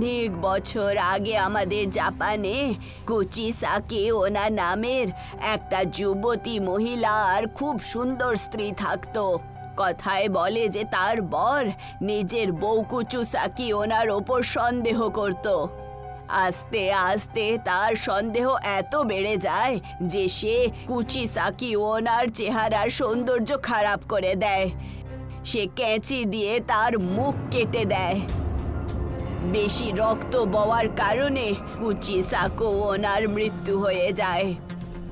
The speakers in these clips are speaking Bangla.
অনেক বছর আগে আমাদের জাপানে কুচিসাকি ওনা নামের একটা যুবতী মহিলার খুব সুন্দর স্ত্রী থাকতো। কথায় বলে যে তার বর নিজের বউ কুচুসাকি ওনার ওপর সন্দেহ করত। আস্তে আস্তে তার সন্দেহ এত বেড়ে যায় যে সে কুচিসাকি ওনার চেহারার সৌন্দর্য খারাপ করে দেয়। সে কেঁচি দিয়ে তার মুখ কেটে দেয়। বেশি রক্ত বওয়ার কারণে কুচিসাকো ওনার মৃত্যু হয়ে যায়,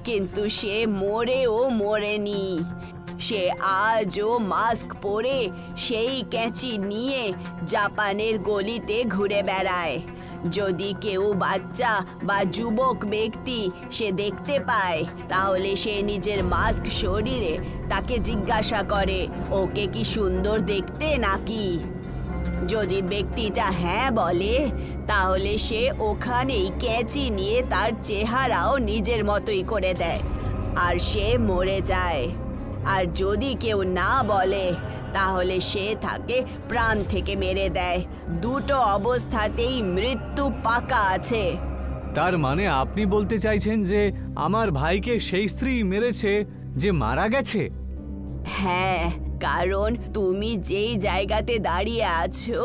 কিন্তু সে মরেনি। সে আজও মাস্ক পরে সেই কেঁচি নিয়ে জাপানের গলিতে ঘুরে বেড়ায়। যদি কেউ বাচ্চা বা যুবক ব্যক্তি সে দেখতে পায়, তাহলে সে নিজের মাস্ক সরিয়ে তাকে জিজ্ঞাসা করে, ওকে কি সুন্দর দেখতে নাকি? যদি ব্যক্তিটা হ্যাঁ বলে, তাহলে সে ওখানেই কেঁচি নিয়ে তার চেহারাও নিজের মতোই করে দেয় আর সে মরে যায়। আর যদি কেউ না বলে, তাহলে সে তাকে প্রাণ থেকে মেরে দেয়। দুটো অবস্থাতেই মৃত্যু পাকা আছে। তার মানে আপনি বলতে চাইছেন যে আমার ভাইকে সেই স্ত্রী মেরেছে যে মারা গেছে? হ্যাঁ, কারণ তুমি যেই জায়গাতে দাঁড়িয়ে আছো,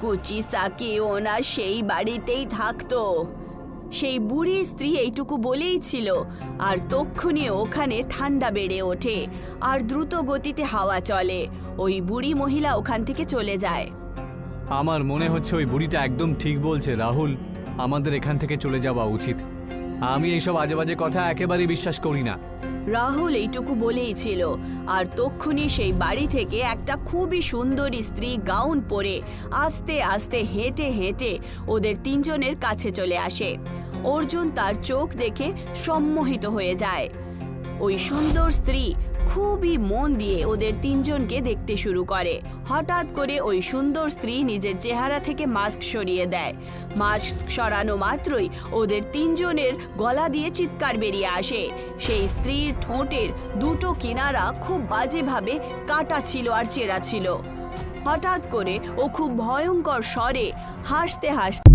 কুচিসাকি ওনা সেই বাড়িতেই থাকতো। সেই বুড়ি স্ত্রী এইটুকু বলেই ছিল, আর তক্ষুনি ওখানে ঠান্ডা বেড়ে ওঠে আর দ্রুত গতিতে হাওয়া চলে। ওই বুড়ি মহিলা ওখান থেকে চলে যায়। আমার মনে হচ্ছে ওই বুড়িটা একদম ঠিক বলছে রাহুল, আমাদের এখান থেকে চলে যাওয়া উচিত। আমি এইসব আজে বাজে কথা একেবারেই বিশ্বাস করি না। রাহুল এইটুকু বলেই ছিল, আর তক্ষুনি সেই বাড়ি থেকে একটা খুবই সুন্দরী স্ত্রী গাউন পরে আস্তে আস্তে হেঁটে হেঁটে ওদের তিনজনের কাছে চলে আসে। অর্জুন তার চোখ দেখে সম্মোহিত হয়ে যায়। ওই সুন্দর স্ত্রী খুবই মন দিয়ে ওদের তিনজনকে দেখতে শুরু করে। হঠাৎ করে ওই সুন্দর স্ত্রী নিজের চেহারা থেকে মাস্ক সরিয়ে দেয়। মাস্ক সরানো মাত্রই ওদের তিনজনের গলা দিয়ে চিৎকার বেরিয়ে আসে। সেই স্ত্রীর ঠোঁটের দুটো কিনারা খুব বাজেভাবে কাটা ছিল আর চেরা ছিল। হঠাৎ করে ও খুব ভয়ঙ্কর স্বরে হাসতে হাসতে